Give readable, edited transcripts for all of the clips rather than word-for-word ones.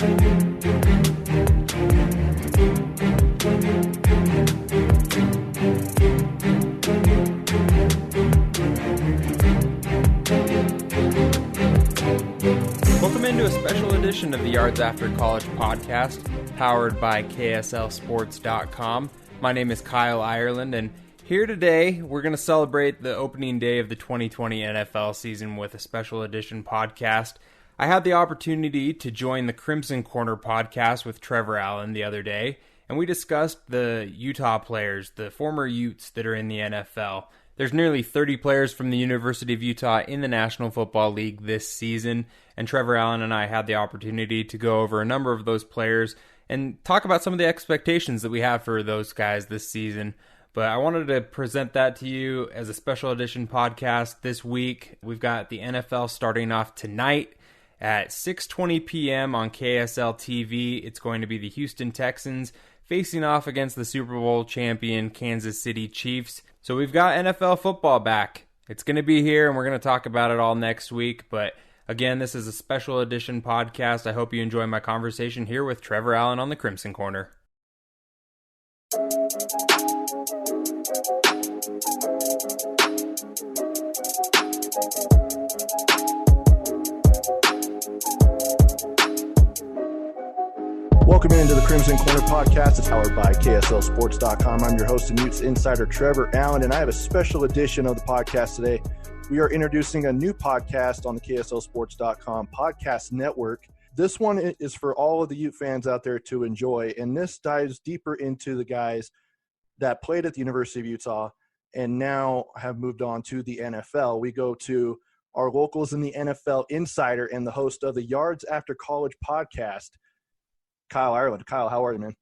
Welcome into a special edition of the Yards After College podcast, powered by KSL Sports.com. My name is Kyle Ireland, and here today we're going to celebrate the opening day of the 2020 NFL season with a special edition podcast. I had the opportunity to join the Crimson Corner podcast with Trevor Allen the other day, and we discussed the Utah players, the former Utes that are in the NFL. There's nearly 30 players from the University of Utah in the National Football League this season, and Trevor Allen and I had the opportunity to go over a number of those players and talk about some of the expectations that we have for those guys this season. But I wanted to present that to you as a special edition podcast this week. We've got the NFL starting off tonight at 6:20 p.m. on KSL TV. It's going to be the Houston Texans facing off against the Super Bowl champion Kansas City Chiefs. So we've got NFL football back. It's going to be here, and we're going to talk about it all next week. But again, this is a special edition podcast. I hope you enjoy my conversation here with Trevor Allen on the Crimson Corner. Welcome into the Crimson Corner podcast. It's powered by KSL Sports.com. I'm your host and Utes insider, Trevor Allen, and I have a special edition of the podcast today. We are introducing a new podcast on the KSL Sports.com podcast network. This one is for all of the Ute fans out there to enjoy, and this dives deeper into the guys that played at the University of Utah and now have moved on to the NFL. We go to our locals in the NFL insider and the host of the Yards After College podcast, Kyle Ireland. Kyle, how are you, man?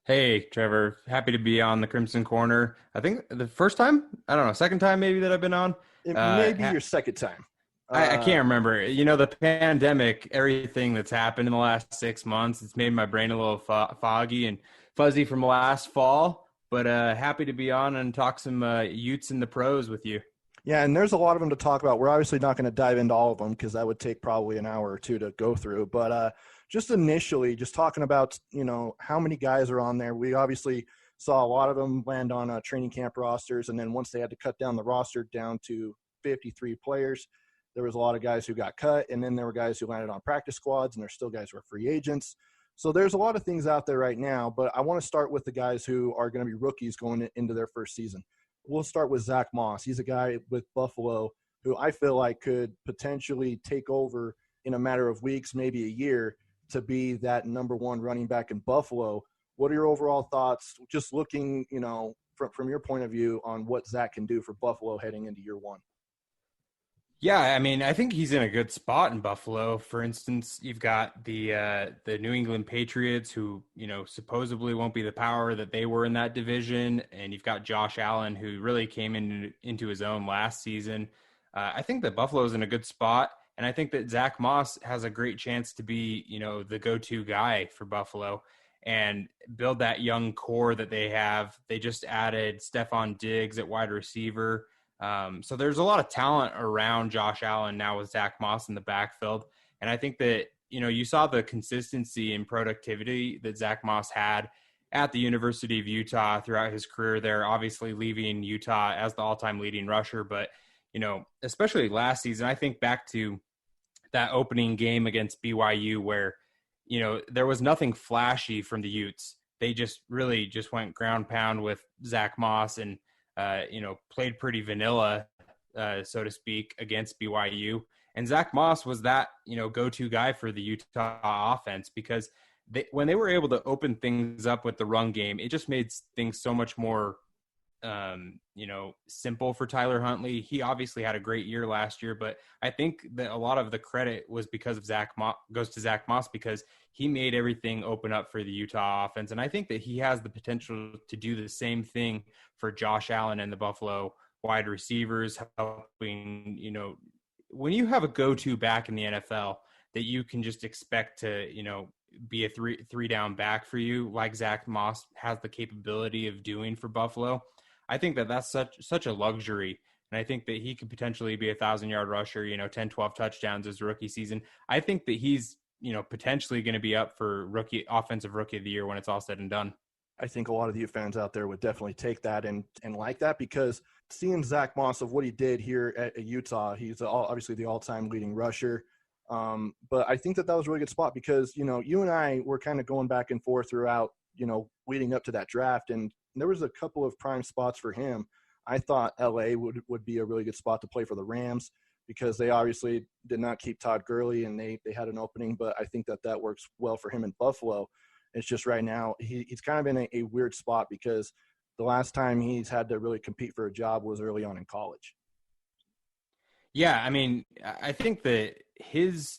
Hey, Trevor. Happy to be on the Crimson Corner. I think the first time, I don't know, second time maybe that I've been on. It may be your second time. I can't remember. You know, the pandemic, everything that's happened in the last 6 months, it's made my brain a little foggy and fuzzy from last fall. But happy to be on and talk some Utes in the pros with you. Yeah, and there's a lot of them to talk about. We're obviously not going to dive into all of them because that would take probably an hour or two to go through. But just initially, just talking about, you know, how many guys are on there. We obviously saw a lot of them land on training camp rosters, and then once they had to cut down the roster down to 53 players, there was a lot of guys who got cut, and then there were guys who landed on practice squads, and there's still guys who are free agents. So there's a lot of things out there right now, but I want to start with the guys who are going to be rookies going into their first season. We'll start with Zach Moss. He's a guy with Buffalo who I feel like could potentially take over in a matter of weeks, maybe a year, to be that number one running back in Buffalo. What are your overall thoughts, just looking, you know, from your point of view on what Zach can do for Buffalo heading into year one? Yeah, I mean, I think he's in a good spot in Buffalo. For instance, you've got the New England Patriots, who, you know, supposedly won't be the power that they were in that division, and you've got Josh Allen, who really came into his own last season. I think that Buffalo's in a good spot, and I think that Zach Moss has a great chance to be, you know, the go-to guy for Buffalo and build that young core that they have. They just added Stephon Diggs at wide receiver. So there's a lot of talent around Josh Allen now with Zach Moss in the backfield. And I think that, you know, you saw the consistency and productivity that Zach Moss had at the University of Utah throughout his career there, obviously leaving Utah as the all-time leading rusher. But, you know, especially last season, I think back to that opening game against BYU where, you know, there was nothing flashy from the Utes. They just really just went ground pound with Zach Moss and, you know, played pretty vanilla, so to speak, against BYU. And Zach Moss was that, you know, go-to guy for the Utah offense because when they were able to open things up with the run game, it just made things so much more, you know, simple for Tyler Huntley. He obviously had a great year last year, but I think that a lot of the credit was because of goes to Zach Moss because he made everything open up for the Utah offense. And I think that he has the potential to do the same thing for Josh Allen and the Buffalo wide receivers, helping, you know, when you have a go-to back in the NFL that you can just expect to, you know, be a three down back for you, like Zach Moss has the capability of doing for Buffalo. I think that that's such a luxury. And I think that he could potentially be 1,000-yard rusher, you know, 10, 12 touchdowns his rookie season. I think that he's, potentially going to be up for offensive rookie of the year when it's all said and done. I think a lot of the Ute fans out there would definitely take that and like that, because seeing Zach Moss of what he did here at Utah, he's obviously the all-time leading rusher. But I think that was a really good spot because, you and I were kind of going back and forth throughout, leading up to that draft. And there was a couple of prime spots for him. I thought LA would be a really good spot to play for the Rams because they obviously did not keep Todd Gurley and they had an opening, but I think that works well for him in Buffalo. It's just right now he's kind of in a weird spot because the last time he's had to really compete for a job was early on in college. Yeah, I mean, I think that his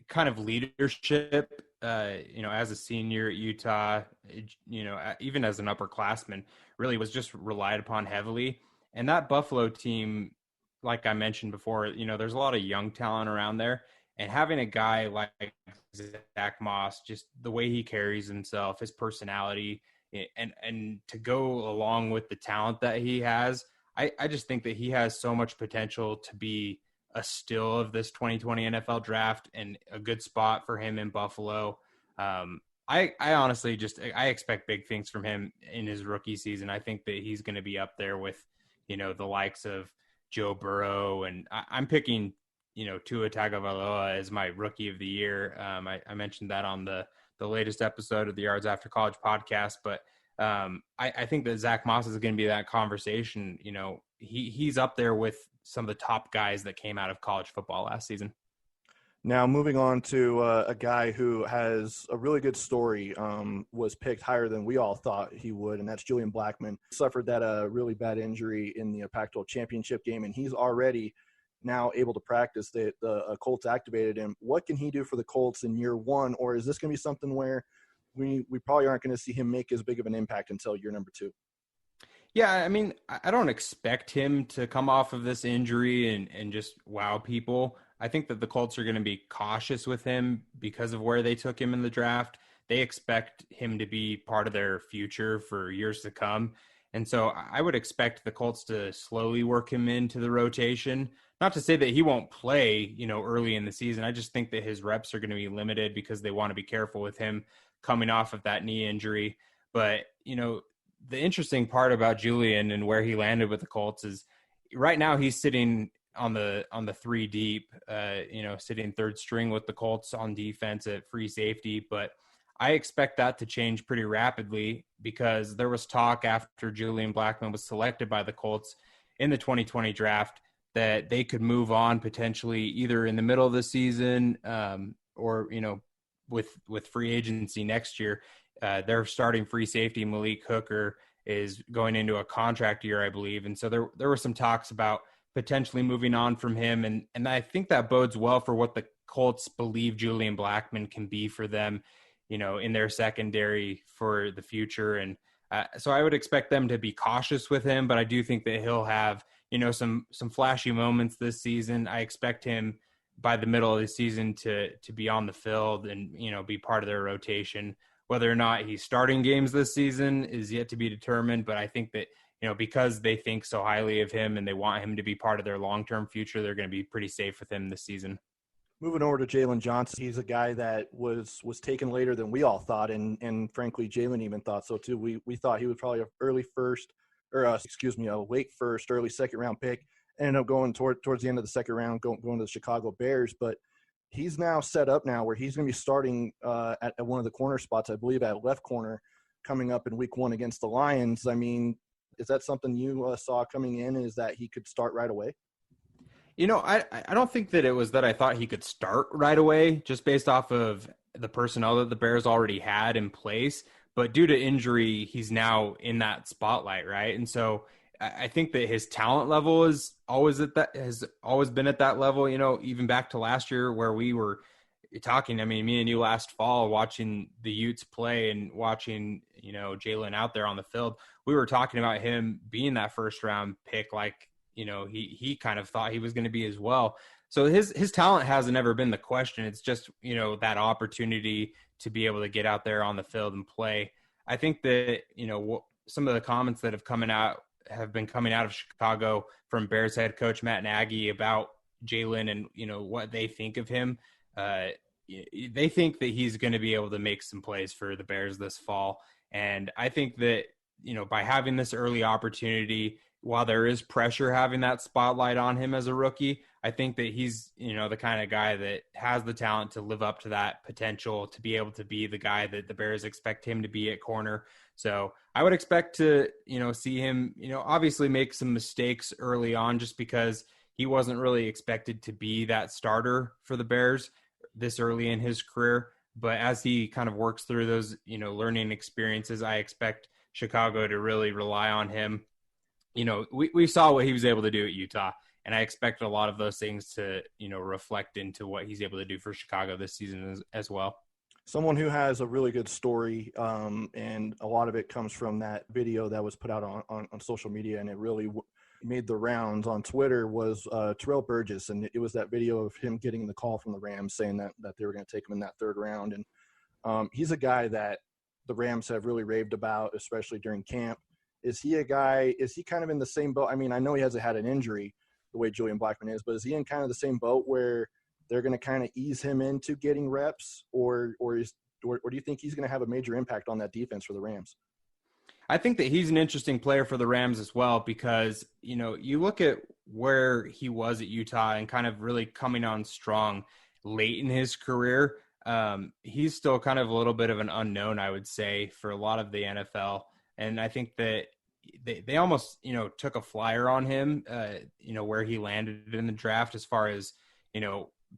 kind of leadership, as a senior at Utah, even as an upperclassman, really was just relied upon heavily. And that Buffalo team, like I mentioned before, there's a lot of young talent around there. And having a guy like Zach Moss, just the way he carries himself, his personality, and to go along with the talent that he has, I just think that he has so much potential to be a steal of this 2020 NFL draft and a good spot for him in Buffalo. I honestly I expect big things from him in his rookie season. I think that he's going to be up there with, the likes of Joe Burrow, and I'm picking Tua Tagovailoa as my rookie of the year. I mentioned that on the latest episode of the Yards After College podcast, but I think that Zach Moss is going to be that conversation. He's up there with some of the top guys that came out of college football last season. Now, moving on to a guy who has a really good story, was picked higher than we all thought he would, and that's Julian Blackmon. Suffered that really bad injury in the Pac-12 championship game, and he's already now able to practice. The Colts activated him. What can he do for the Colts in year one, or is this going to be something where we probably aren't going to see him make as big of an impact until year number 2? Yeah, I mean, I don't expect him to come off of this injury and just wow people. I think that the Colts are going to be cautious with him because of where they took him in the draft. They expect him to be part of their future for years to come. And so I would expect the Colts to slowly work him into the rotation. Not to say that he won't play, early in the season. I just think that his reps are going to be limited because they want to be careful with him coming off of that knee injury. But, the interesting part about Julian and where he landed with the Colts is right now he's sitting on the 3 deep, sitting third string with the Colts on defense at free safety. But I expect that to change pretty rapidly because there was talk after Julian Blackmon was selected by the Colts in the 2020 draft that they could move on potentially either in the middle of the season or, with free agency next year. Their starting free safety, Malik Hooker, is going into a contract year, I believe. And so there were some talks about potentially moving on from him. And I think that bodes well for what the Colts believe Julian Blackmon can be for them, in their secondary for the future. And so I would expect them to be cautious with him, but I do think that he'll have, some flashy moments this season. I expect him by the middle of the season to be on the field and, be part of their rotation. Whether or not he's starting games this season is yet to be determined, but I think that, because they think so highly of him and they want him to be part of their long-term future, they're going to be pretty safe with him this season. Moving over to Jalen Johnson, he's a guy that was taken later than we all thought, and frankly, Jalen even thought so too. We thought he was probably a late first, early second round pick. Ended up going towards the end of the second round, going to the Chicago Bears, but he's now set up now where he's going to be starting at one of the corner spots, I believe, at left corner, coming up in week 1 against the Lions. I mean, is that something you saw coming in? Is that he could start right away? I don't think that it was that I thought he could start right away just based off of the personnel that the Bears already had in place. But due to injury, he's now in that spotlight, right? And so I think that his talent level has always been at that level, even back to last year where we were talking. I mean, me and you last fall watching the Utes play and watching, Jalen out there on the field, we were talking about him being that first round pick. Like, he kind of thought he was going to be as well. So his talent hasn't ever been the question. It's just, that opportunity to be able to get out there on the field and play. I think that, some of the comments that have been coming out of Chicago from Bears head coach Matt Nagy about Jalen and, what they think of him. they think that he's going to be able to make some plays for the Bears this fall. And I think that, by having this early opportunity, while there is pressure having that spotlight on him as a rookie, I think that he's, the kind of guy that has the talent to live up to that potential, to be able to be the guy that the Bears expect him to be at corner. So I would expect to, see him, obviously make some mistakes early on, just because he wasn't really expected to be that starter for the Bears this early in his career. But as he kind of works through those, learning experiences, I expect Chicago to really rely on him. We saw what he was able to do at Utah, and I expect a lot of those things to, reflect into what he's able to do for Chicago this season as well. Someone who has a really good story, and a lot of it comes from that video that was put out on social media, and it really made the rounds on Twitter, was Terrell Burgess. And it was that video of him getting the call from the Rams saying that they were going to take him in that third round. And he's a guy that the Rams have really raved about, especially during camp. Is he kind of in the same boat? I mean, I know he hasn't had an injury the way Julian Blackmon is, but is he in kind of the same boat where they're going to kind of ease him into getting reps, or do you think he's going to have a major impact on that defense for the Rams? I think that he's an interesting player for the Rams as well, because, you look at where he was at Utah and kind of really coming on strong late in his career. He's still kind of a little bit of an unknown, I would say, for a lot of the NFL. And I think that they almost, took a flyer on him, where he landed in the draft as far as,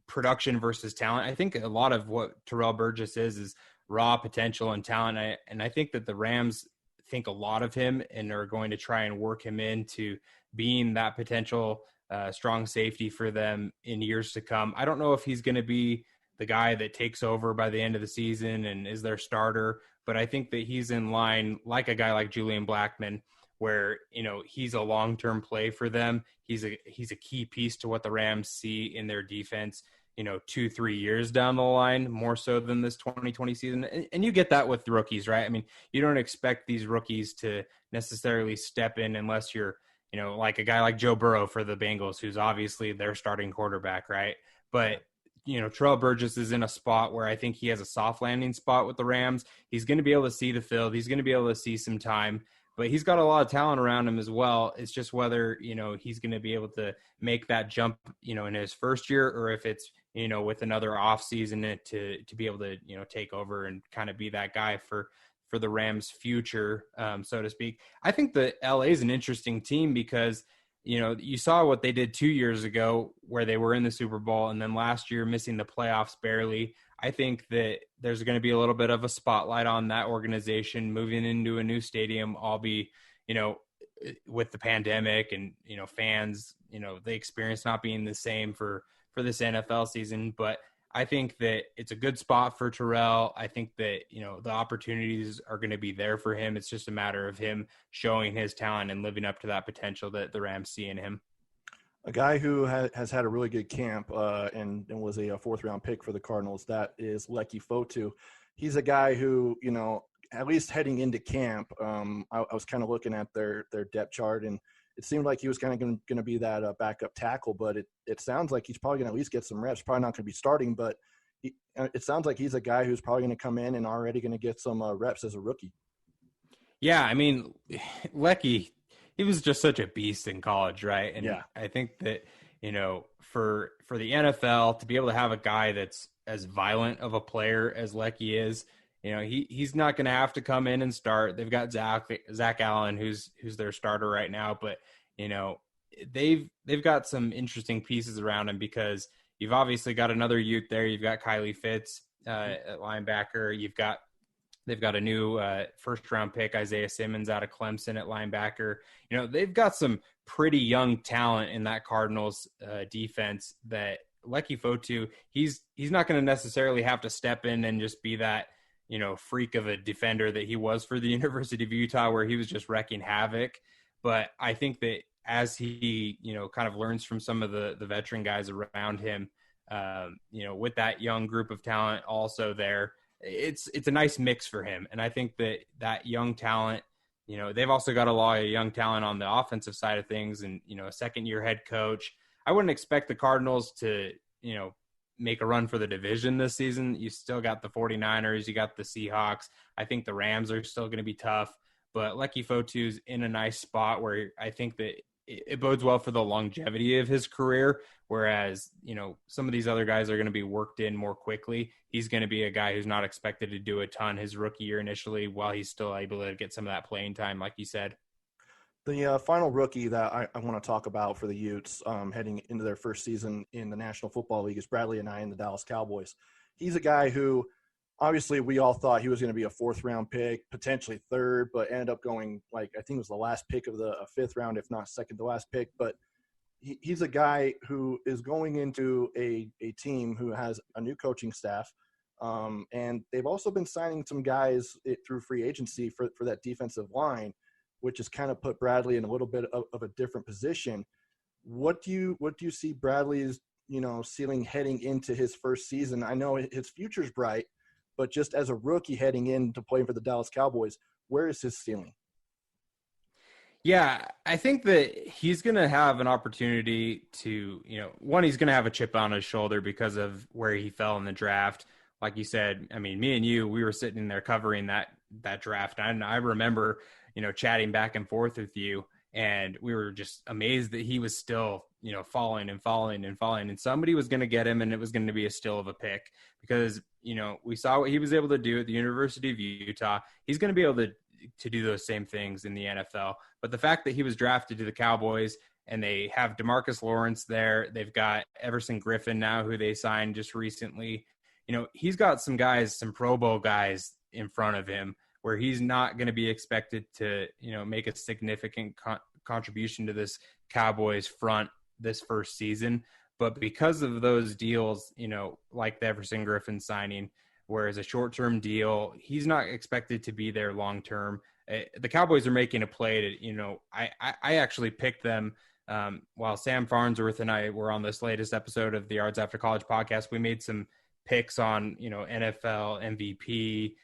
production versus talent. I think a lot of what Terrell Burgess is raw potential and talent. And I think that the Rams think a lot of him and are going to try and work him into being that potential strong safety for them in years to come. I don't know if he's going to be the guy that takes over by the end of the season and is their starter, but I think that he's in line like a guy like Julian Blackmon, where, he's a long-term play for them. He's a key piece to what the Rams see in their defense, 2-3 years down the line, more so than this 2020 season. And you get that with rookies, right? I mean, you don't expect these rookies to necessarily step in unless you're, like a guy like Joe Burrow for the Bengals, who's obviously their starting quarterback, right? But Terrell Burgess is in a spot where I think he has a soft landing spot with the Rams. He's going to be able to see the field. He's going to be able to see some time, but he's got a lot of talent around him as well. It's just whether, he's going to be able to make that jump, in his first year, or if it's, with another off season to be able to, take over and kind of be that guy for the Rams' future, so to speak. I think that LA is an interesting team because, you saw what they did 2 years ago where they were in the Super Bowl, and then last year missing the playoffs barely. I think that there's going to be a little bit of a spotlight on that organization moving into a new stadium, with the pandemic and, fans, the experience not being the same for this NFL season. But I think that it's a good spot for Terrell. I think that, the opportunities are going to be there for him. It's just a matter of him showing his talent and living up to that potential that the Rams see in him. A guy who has had a really good camp and was a fourth-round pick for the Cardinals, that is Leki Fotu. He's a guy who, at least heading into camp, I was kind of looking at their depth chart, and it seemed like he was kind of going to be that backup tackle, but it sounds like he's probably going to at least get some reps. Probably not going to be starting, but it sounds like he's a guy who's probably going to come in and already going to get some reps as a rookie. Yeah, I mean, Leki, he was just such a beast in college, right? And yeah. I think that, for the NFL to be able to have a guy that's as violent of a player as Leki is, he's not going to have to come in and start. They've got Zach Allen, who's their starter right now, but they've got some interesting pieces around him because you've obviously got another Ute there. You've got Kylie Fitz at linebacker. They've got a new first-round pick, Isaiah Simmons, out of Clemson at linebacker. They've got some pretty young talent in that Cardinals defense that Leki Fotu, he's not going to necessarily have to step in and just be that, freak of a defender that he was for the University of Utah, where he was just wrecking havoc. But I think that as he, kind of learns from some of the veteran guys around him, with that young group of talent also there, it's a nice mix for him. And I think that young talent, they've also got a lot of young talent on the offensive side of things and, a second-year head coach. I wouldn't expect the Cardinals to, make a run for the division this season. You still got the 49ers, you got the Seahawks. I think the Rams are still going to be tough, but Leki Fotu's in a nice spot where I think that it bodes well for the longevity of his career. Whereas, some of these other guys are going to be worked in more quickly. He's going to be a guy who's not expected to do a ton his rookie year initially, while he's still able to get some of that playing time, like you said. The final rookie that I want to talk about for the Utes heading into their first season in the National Football League is Bradley Anae in the Dallas Cowboys. He's a guy who obviously we all thought he was going to be a fourth-round pick, potentially third, but ended up going, I think it was the last pick of the fifth round, if not second to last pick. But he's a guy who is going into a team who has a new coaching staff, and they've also been signing some guys through free agency for that defensive line, which has kind of put Bradley in a little bit of a different position. What do you see Bradley's, ceiling heading into his first season? I know his future's bright, but just as a rookie heading into playing for the Dallas Cowboys, where is his ceiling? Yeah, I think that he's going to have an opportunity to, one, he's going to have a chip on his shoulder because of where he fell in the draft. Like you said, I mean, me and you, we were sitting there covering that draft. And I remember, chatting back and forth with you, and we were just amazed that he was still, falling and falling and falling, and somebody was going to get him, and it was going to be a steal of a pick because, we saw what he was able to do at the University of Utah. He's going to be able to do those same things in the NFL. But the fact that he was drafted to the Cowboys and they have DeMarcus Lawrence there, they've got Everson Griffin now, who they signed just recently. He's got some guys, some Pro Bowl guys in front of him, where he's not going to be expected to, make a significant contribution to this Cowboys front this first season. But because of those deals, like the Everson Griffin signing, whereas a short-term deal, he's not expected to be there long-term. The Cowboys are making a play to, I actually picked them while Sam Farnsworth and I were on this latest episode of the Yards After College podcast. We made some picks on, NFL MVP,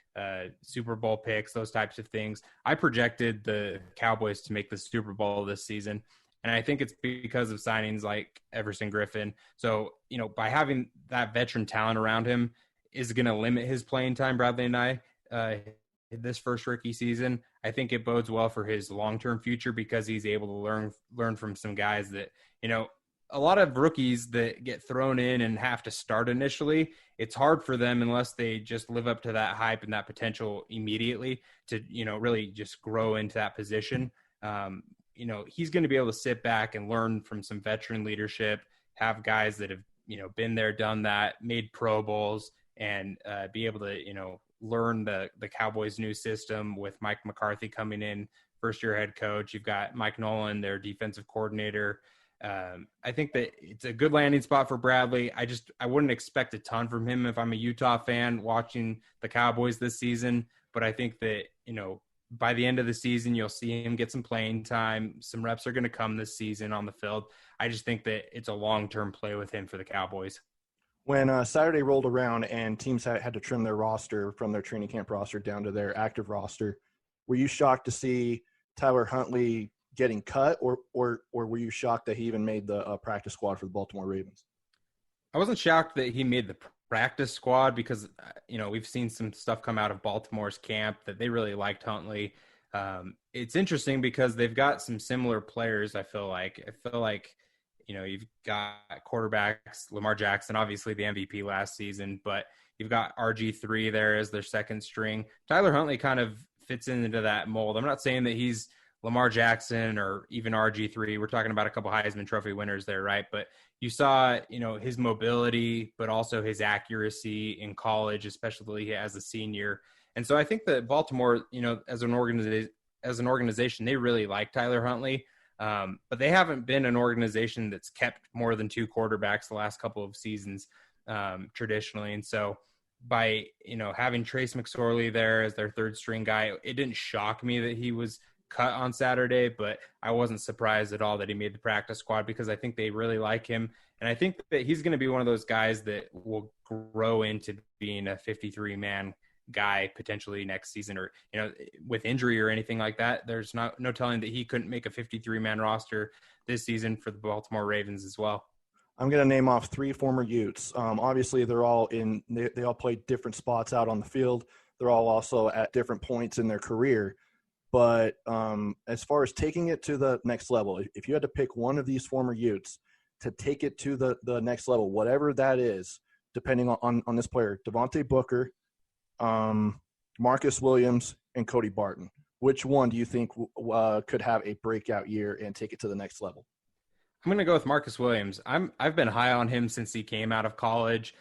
Super Bowl picks, those types of things. I projected the Cowboys to make the Super Bowl this season. And I think it's because of signings like Everson Griffin. So, by having that veteran talent around him is going to limit his playing time, Bradley and I, this first rookie season. I think it bodes well for his long-term future because he's able to learn from some guys that, a lot of rookies that get thrown in and have to start initially, it's hard for them unless they just live up to that hype and that potential immediately to, really just grow into that position. He's going to be able to sit back and learn from some veteran leadership, have guys that have, been there, done that, made Pro Bowls, and be able to, learn the Cowboys' new system with Mike McCarthy coming in, first-year head coach. You've got Mike Nolan, their defensive coordinator. I think that it's a good landing spot for Bradley. I wouldn't expect a ton from him if I'm a Utah fan watching the Cowboys this season, but I think that, by the end of the season, you'll see him get some playing time. Some reps are going to come this season on the field. I just think that it's a long-term play with him for the Cowboys. When Saturday rolled around and teams had to trim their roster from their training camp roster down to their active roster, were you shocked to see Tyler Huntley getting cut, or were you shocked that he even made the practice squad for the Baltimore Ravens? I wasn't shocked that he made the practice squad because, we've seen some stuff come out of Baltimore's camp that they really liked Huntley. It's interesting because they've got some similar players, I feel like. You've got quarterbacks, Lamar Jackson, obviously the MVP last season, but you've got RG3 there as their second string. Tyler Huntley kind of fits into that mold. I'm not saying that he's Lamar Jackson or even RG3. We're talking about a couple Heisman Trophy winners there, right? But you saw, his mobility, but also his accuracy in college, especially as a senior. And so I think that Baltimore, as an organization, they really like Tyler Huntley. But they haven't been an organization that's kept more than two quarterbacks the last couple of seasons traditionally. And so by, having Trace McSorley there as their third string guy, it didn't shock me that he was cut on Saturday, but I wasn't surprised at all that he made the practice squad because I think they really like him. And I think that he's going to be one of those guys that will grow into being a 53-man guy potentially next season, or, with injury or anything like that. There's no telling that he couldn't make a 53-man roster this season for the Baltimore Ravens as well. I'm going to name off 3 former Utes. Obviously, they're all they all play different spots out on the field. They're all also at different points in their career. But as far as taking it to the next level, if you had to pick one of these former Utes to take it to the next level, whatever that is, depending on this player, Devontae Booker, Marcus Williams, and Cody Barton, which one do you think could have a breakout year and take it to the next level? I'm going to go with Marcus Williams. I've been high on him since he came out of college.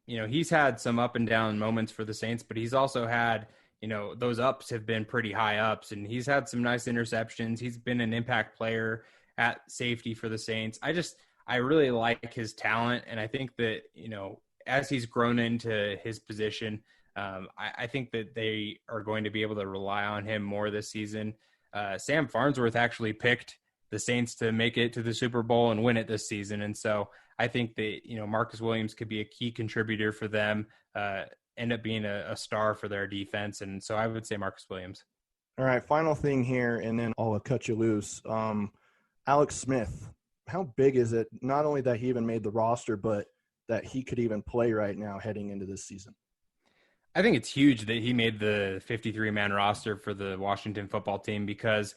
He's had some up and down moments for the Saints, but he's also had, those ups have been pretty high ups, and he's had some nice interceptions. He's been an impact player at safety for the Saints. I really like his talent, and I think that, as he's grown into his position, I think that they are going to be able to rely on him more this season. Sam Farnsworth actually picked the Saints to make it to the Super Bowl and win it this season. And so I think that, Marcus Williams could be a key contributor for them, end up being a star for their defense. And so I would say Marcus Williams. All right, final thing here, and then I'll cut you loose. Alex Smith, how big is it, not only that he even made the roster, but that he could even play right now heading into this season? I think it's huge that he made the 53-man roster for the Washington football team, because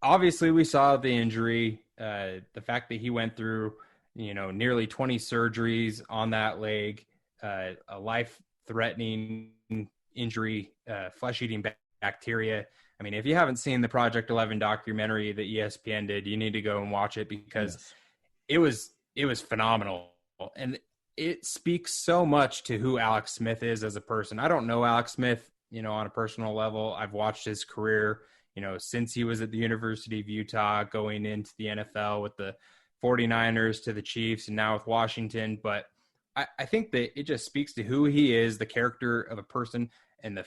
obviously we saw the injury, the fact that he went through, nearly 20 surgeries on that leg, a life-threatening injury, flesh-eating bacteria. I mean, if you haven't seen the Project 11 documentary that ESPN did, you need to go and watch it, because it was phenomenal. And it speaks so much to who Alex Smith is as a person. I don't know Alex Smith, on a personal level. I've watched his career, since he was at the University of Utah, going into the NFL with the 49ers to the Chiefs and now with Washington. But I think that it just speaks to who he is, the character of a person, and the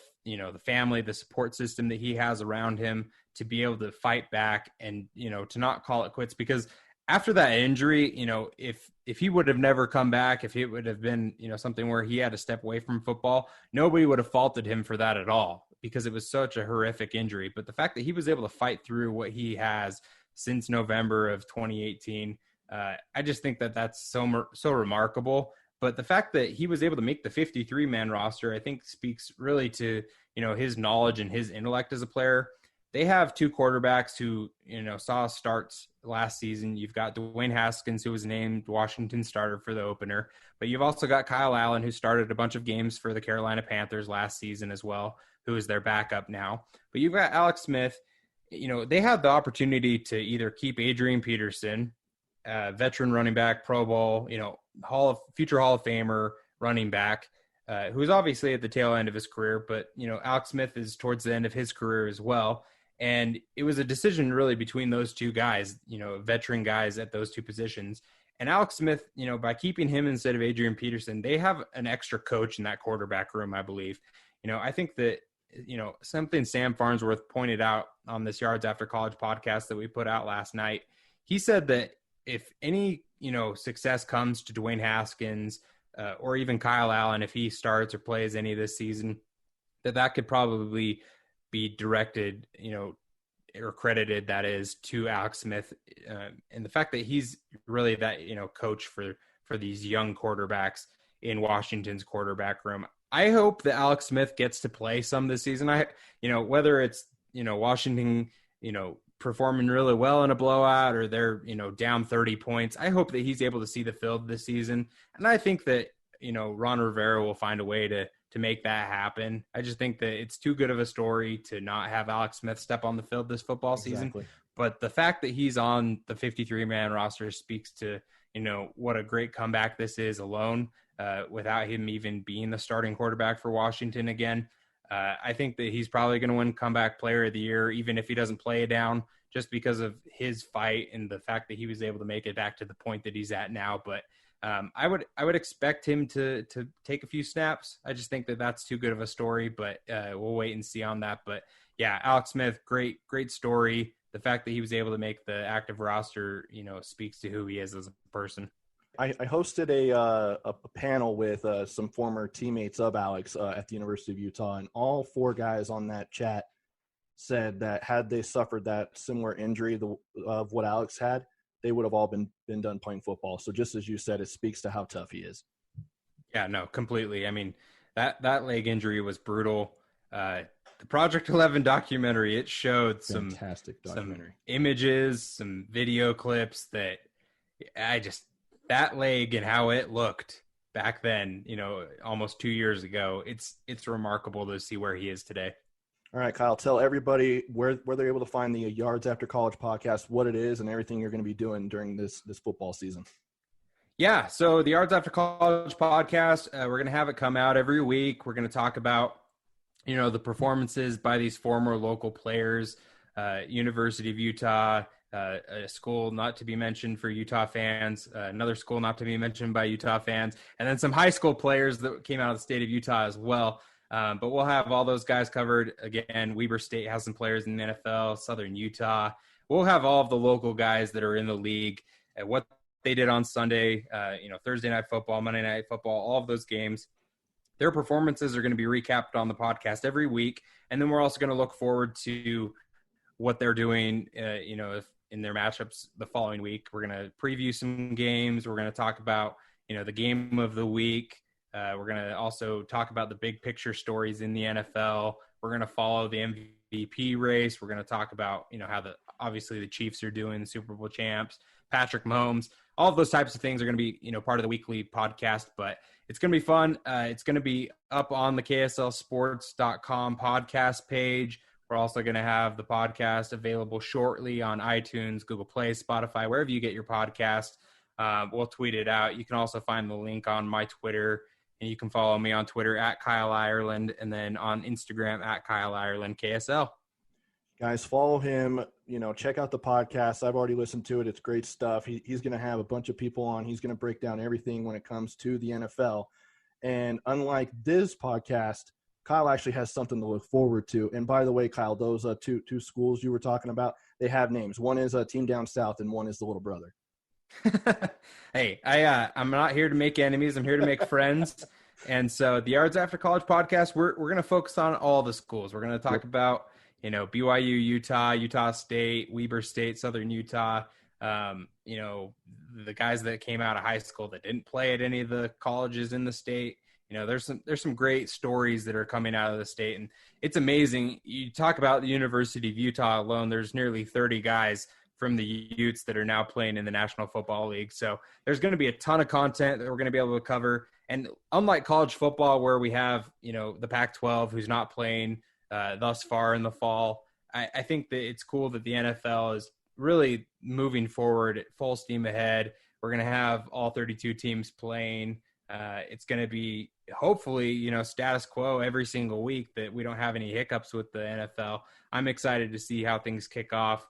family, the support system that he has around him to be able to fight back and, to not call it quits. Because after that injury, if he would have never come back, if it would have been, something where he had to step away from football, nobody would have faulted him for that at all, because it was such a horrific injury. But the fact that he was able to fight through what he has since November of 2018, I just think that that's so remarkable. But the fact that he was able to make the 53-man roster, I think speaks really to, his knowledge and his intellect as a player. They have 2 quarterbacks who, saw starts last season. You've got Dwayne Haskins, who was named Washington starter for the opener, but you've also got Kyle Allen, who started a bunch of games for the Carolina Panthers last season as well, who is their backup now. But you've got Alex Smith. They had the opportunity to either keep Adrian Peterson, veteran running back, Pro Bowl, future Hall of Famer running back, who's obviously at the tail end of his career, but, Alex Smith is towards the end of his career as well. And it was a decision really between those 2 guys, veteran guys at those 2 positions. And Alex Smith, by keeping him instead of Adrian Peterson, they have an extra coach in that quarterback room, I believe. I think that, something Sam Farnsworth pointed out on this Yards After College podcast that we put out last night. He said that if any, success comes to Dwayne Haskins or even Kyle Allen, if he starts or plays any this season, that could probably be directed, or credited, that is, to Alex Smith. And the fact that he's really that, coach for these young quarterbacks in Washington's quarterback room. I hope that Alex Smith gets to play some this season. Whether it's, Washington, performing really well in a blowout or they're, down 30 points, I hope that he's able to see the field this season. And I think that, Ron Rivera will find a way to make that happen. I just think that it's too good of a story to not have Alex Smith step on the field this football season. But the fact that he's on the 53-man roster speaks to, what a great comeback this is alone, without him even being the starting quarterback for Washington again. I think that he's probably going to win comeback player of the year, even if he doesn't play it down, just because of his fight and the fact that he was able to make it back to the point that he's at now. But I would expect him to take a few snaps. I just think that that's too good of a story, but we'll wait and see on that. But yeah, Alex Smith, great story. The fact that he was able to make the active roster, speaks to who he is as a person. I hosted a panel with some former teammates of Alex at the University of Utah, and all 4 guys on that chat said that had they suffered that similar injury of what Alex had, they would have all been done playing football. So just as you said, it speaks to how tough he is. Yeah, no, completely. I mean, that leg injury was brutal. The Project 11 documentary, it showed Fantastic documentary. some images, some video clips that that leg and how it looked back then, almost 2 years ago, it's remarkable to see where he is today. All right, Kyle, tell everybody where they're able to find the Yards After College podcast, what it is, and everything you're going to be doing during this football season. Yeah, so the Yards After College podcast, we're going to have it come out every week. We're going to talk about, the performances by these former local players, University of Utah, a school not to be mentioned for Utah fans, another school not to be mentioned by Utah fans, and then some high school players that came out of the state of Utah as well. But we'll have all those guys covered. Again, Weber State has some players in the NFL, Southern Utah. We'll have all of the local guys that are in the league, what they did on Sunday, Thursday night football, Monday night football, all of those games. Their performances are going to be recapped on the podcast every week. And then we're also going to look forward to what they're doing, if in their matchups the following week. We're going to preview some games. We're going to talk about, the game of the week. We're going to also talk about the big picture stories in the NFL. We're going to follow the MVP race. We're going to talk about, how obviously the Chiefs are doing, the Super Bowl champs, Patrick Mahomes, all of those types of things are going to be, part of the weekly podcast, but it's going to be fun. It's going to be up on the KSLSports.com podcast page. We're also going to have the podcast available shortly on iTunes, Google Play, Spotify, wherever you get your podcast. We'll tweet it out. You can also find the link on my Twitter, and you can follow me on Twitter at Kyle Ireland, and then on Instagram at Kyle Ireland KSL. Guys, follow him. Check out the podcast. I've already listened to it. It's great stuff. He's going to have a bunch of people on. He's going to break down everything when it comes to the NFL. And unlike this podcast, Kyle actually has something to look forward to. And by the way, Kyle, those two schools you were talking about, they have names. One is a team down south, and one is the little brother. Hey, I'm not here to make enemies. I'm here to make friends. And so the Yards After College podcast, we're going to focus on all the schools. We're going to talk about, BYU, Utah State, Weber State, Southern Utah, the guys that came out of high school that didn't play at any of the colleges in the state. There's some great stories that are coming out of the state, and it's amazing. You talk about the University of Utah alone, there's nearly 30 guys from the Utes that are now playing in the National Football League. So there's going to be a ton of content that we're going to be able to cover. And unlike college football, where we have, the Pac-12 who's not playing thus far in the fall, I think that it's cool that the NFL is really moving forward at full steam ahead. We're going to have all 32 teams playing. It's going to be hopefully, status quo every single week, that we don't have any hiccups with the NFL. I'm excited to see how things kick off,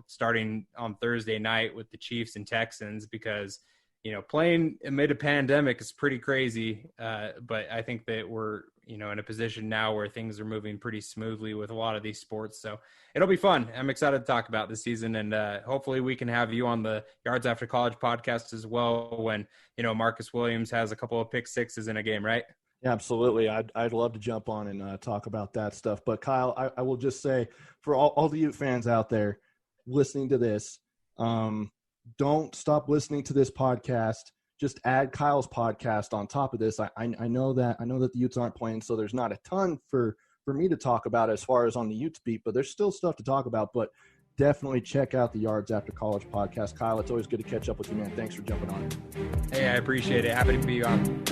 starting on Thursday night with the Chiefs and Texans, because, playing amid a pandemic is pretty crazy. But I think that we're, in a position now where things are moving pretty smoothly with a lot of these sports. So it'll be fun. I'm excited to talk about this season, and hopefully we can have you on the Yards After College podcast as well when, Marcus Williams has a couple of pick sixes in a game, right? Yeah, absolutely. I'd love to jump on and talk about that stuff. But Kyle, I will just say for all the Ute fans out there listening to this, don't stop listening to this podcast. Just add Kyle's podcast on top of this. I know that the Utes aren't playing, so there's not a ton for me to talk about as far as on the Utes beat, but there's still stuff to talk about. But definitely check out the Yards After College podcast. Kyle, it's always good to catch up with you, man. Thanks for jumping on. Hey, I appreciate it. Happy to be on.